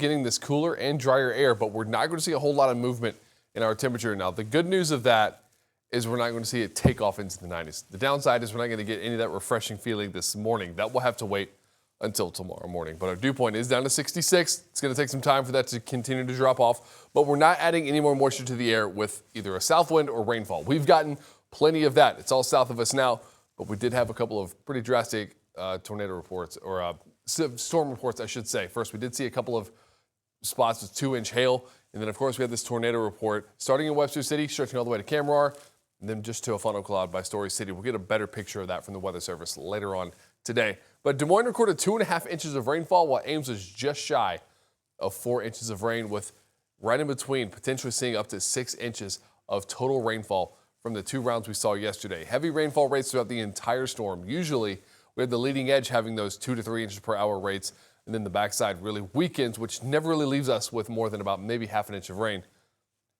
getting this cooler and drier air, but we're not going to see a whole lot of movement in our temperature. Now, the good news of that is we're not going to see it take off into the 90s. The downside is we're not going to get any of that refreshing feeling this morning. That will have to wait until tomorrow morning. But our dew point is down to 66. It's going to take some time for that to continue to drop off, but we're not adding any more moisture to the air with either a south wind or rainfall. We've gotten plenty of that. It's all south of us now, but we did have a couple of pretty drastic tornado reports, or storm reports, I should say. First, we did see a couple of spots with 2-inch hail, and then, of course, we had this tornado report starting in Webster City, stretching all the way to Kamrar, and then just to a funnel cloud by Story City. We'll get a better picture of that from the Weather Service later on today. But Des Moines recorded 2.5 inches of rainfall, while Ames was just shy of 4 inches of rain, with right in between potentially seeing up to 6 inches of total rainfall from the 2 rounds we saw yesterday. Heavy rainfall rates throughout the entire storm. Usually, we had the leading edge having those 2 to 3 inches per hour rates, and then the backside really weakens, which never really leaves us with more than about maybe half an inch of rain.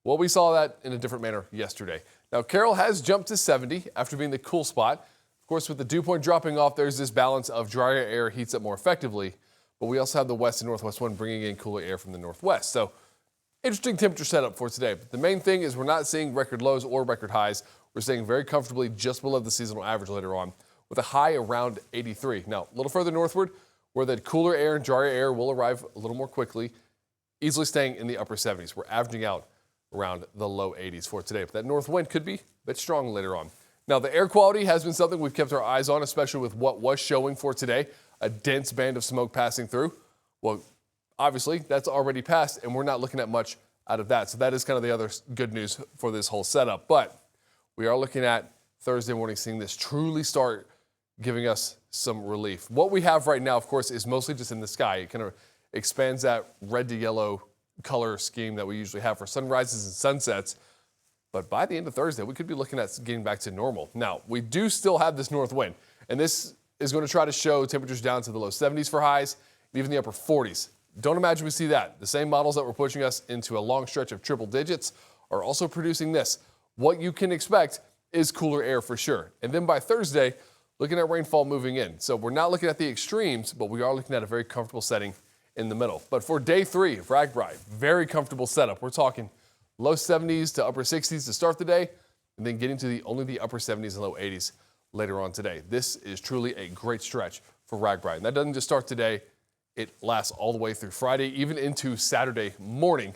Well, we saw that in a different manner yesterday. Now, Carroll has jumped to 70 after being the cool spot. Of course, with the dew point dropping off, there's this balance of drier air heats up more effectively, but we also have the west and northwest wind bringing in cooler air from the northwest. So, interesting temperature setup for today. But the main thing is we're not seeing record lows or record highs. We're staying very comfortably just below the seasonal average later on, with a high around 83. Now, a little further northward, where that cooler air and drier air will arrive a little more quickly, easily staying in the upper 70s. We're averaging out around the low 80s for today. But that north wind could be a bit strong later on. Now, the air quality has been something we've kept our eyes on, especially with what was showing for today, a dense band of smoke passing through. Well, obviously, that's already passed, and we're not looking at much out of that. So that is kind of the other good news for this whole setup. But we are looking at Thursday morning, seeing this truly start giving us some relief. What we have right now, of course, is mostly just in the sky. It kind of expands that red to yellow color scheme that we usually have for sunrises and sunsets. But by the end of Thursday, we could be looking at getting back to normal. Now, we do still have this north wind, and this is going to try to show temperatures down to the low 70s for highs, and even the upper 40s. Don't imagine we see that. The same models that were pushing us into a long stretch of triple digits are also producing this. What you can expect is cooler air for sure. And then by Thursday, looking at rainfall moving in. So we're not looking at the extremes, but we are looking at a very comfortable setting in the middle. But for day 3 of Ragbri, very comfortable setup. We're talking low 70s to upper 60s to start the day, and then getting to only the upper 70s and low 80s later on today. This is truly a great stretch for Ragbri. And that doesn't just start today. It lasts all the way through Friday, even into Saturday morning.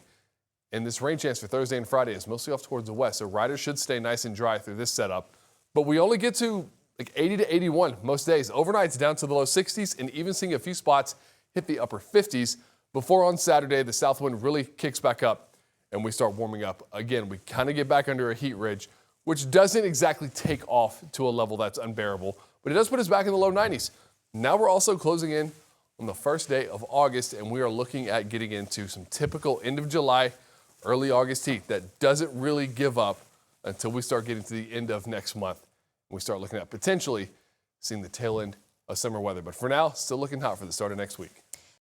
And this rain chance for Thursday and Friday is mostly off towards the west, so riders should stay nice and dry through this setup. But we only get to like 80 to 81 most days. Overnight's down to the low 60s, and even seeing a few spots hit the upper 50s before on Saturday the south wind really kicks back up and we start warming up. Again, we kind of get back under a heat ridge, which doesn't exactly take off to a level that's unbearable, but it does put us back in the low 90s. Now we're also closing in on the first day of August, and we are looking at getting into some typical end of July, early August heat that doesn't really give up until we start getting to the end of next month. We start looking at potentially seeing the tail end of summer weather. But for now, still looking hot for the start of next week.